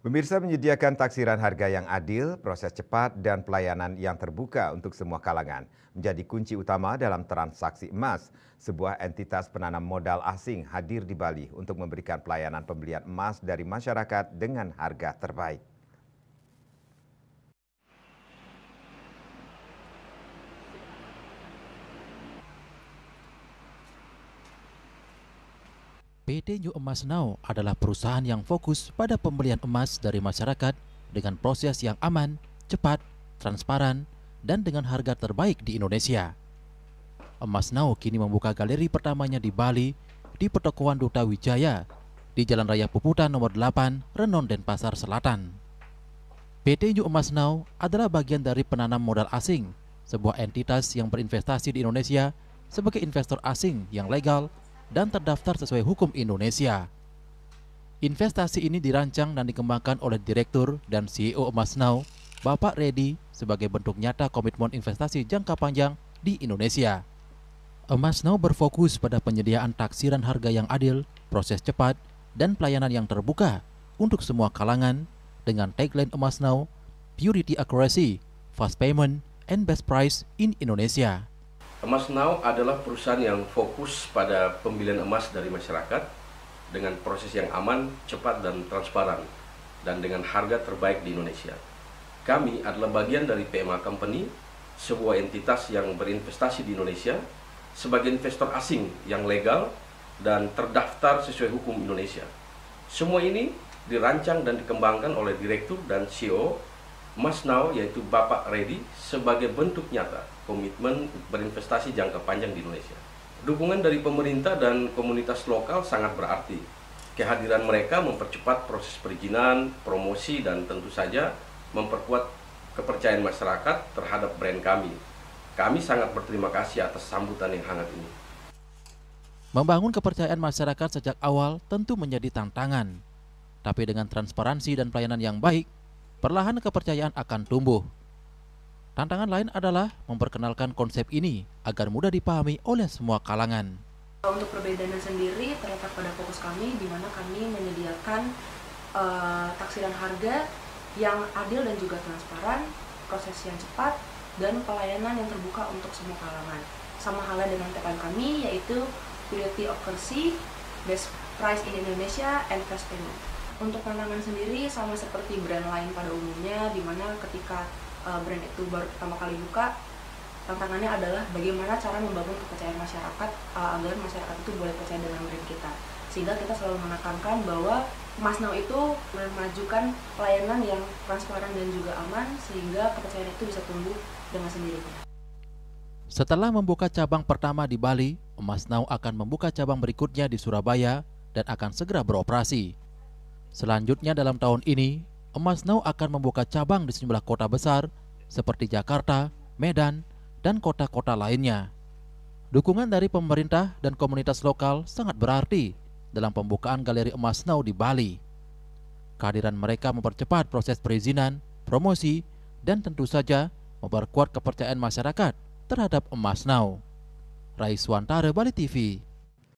Pemirsa, menyediakan taksiran harga yang adil, proses cepat, dan pelayanan yang terbuka untuk semua kalangan menjadi kunci utama dalam transaksi emas. Sebuah entitas penanam modal asing hadir di Bali untuk memberikan pelayanan pembelian emas dari masyarakat dengan harga terbaik. PT New Emas Now adalah perusahaan yang fokus pada pembelian emas dari masyarakat dengan proses yang aman, cepat, transparan, dan dengan harga terbaik di Indonesia. Emas Now kini membuka galeri pertamanya di Bali, di Petokohan Duta Wijaya, di Jalan Raya Puputan nomor 8, Renon, Denpasar Selatan. PT New Emas Now adalah bagian dari penanam modal asing, sebuah entitas yang berinvestasi di Indonesia sebagai investor asing yang legal dan terdaftar sesuai hukum Indonesia. Investasi ini dirancang dan dikembangkan oleh Direktur dan CEO Emas Now, Bapak Reddy, sebagai bentuk nyata komitmen investasi jangka panjang di Indonesia. Emas Now berfokus pada penyediaan taksiran harga yang adil, proses cepat, dan pelayanan yang terbuka untuk semua kalangan dengan tagline Emas Now, Purity Accuracy, Fast Payment, and Best Price in Indonesia. Emas Now adalah perusahaan yang fokus pada pembelian emas dari masyarakat dengan proses yang aman, cepat, dan transparan, dan dengan harga terbaik di Indonesia. Kami adalah bagian dari PMA Company, sebuah entitas yang berinvestasi di Indonesia sebagai investor asing yang legal dan terdaftar sesuai hukum Indonesia. Semua ini dirancang dan dikembangkan oleh Direktur dan CEO Emas Now, yaitu Bapak Reddy, sebagai bentuk nyata komitmen berinvestasi jangka panjang di Indonesia. Dukungan dari pemerintah dan komunitas lokal sangat berarti. Kehadiran mereka mempercepat proses perizinan, promosi, dan tentu saja memperkuat kepercayaan masyarakat terhadap brand kami. Kami sangat berterima kasih atas sambutan yang hangat ini. Membangun kepercayaan masyarakat sejak awal tentu menjadi tantangan. Tapi dengan transparansi dan pelayanan yang baik, perlahan kepercayaan akan tumbuh. Tantangan lain adalah memperkenalkan konsep ini agar mudah dipahami oleh semua kalangan. Untuk perbedaannya sendiri terletak pada fokus kami, di mana kami menyediakan taksiran harga yang adil dan juga transparan, proses yang cepat, dan pelayanan yang terbuka untuk semua kalangan. Sama halnya dengan tagline kami, yaitu Purity Accuracy, Best Price in Indonesia, and Fast Payment. Untuk tantangan sendiri sama seperti brand lain pada umumnya, di mana ketika brand itu baru pertama kali buka, tantangannya adalah bagaimana cara membangun kepercayaan masyarakat agar masyarakat itu boleh percaya dengan brand kita. Sehingga kita selalu menekankan bahwa Emas Now itu memajukan pelayanan yang transparan dan juga aman, sehingga kepercayaan itu bisa tumbuh dengan sendirinya. Setelah membuka cabang pertama di Bali, Emas Now akan membuka cabang berikutnya di Surabaya dan akan segera beroperasi. Selanjutnya dalam tahun ini, Emas Now akan membuka cabang di sejumlah kota besar seperti Jakarta, Medan, dan kota-kota lainnya. Dukungan dari pemerintah dan komunitas lokal sangat berarti dalam pembukaan galeri Emas Now di Bali. Kehadiran mereka mempercepat proses perizinan, promosi, dan tentu saja memperkuat kepercayaan masyarakat terhadap Emas Now. Raiswantara, Bali TV.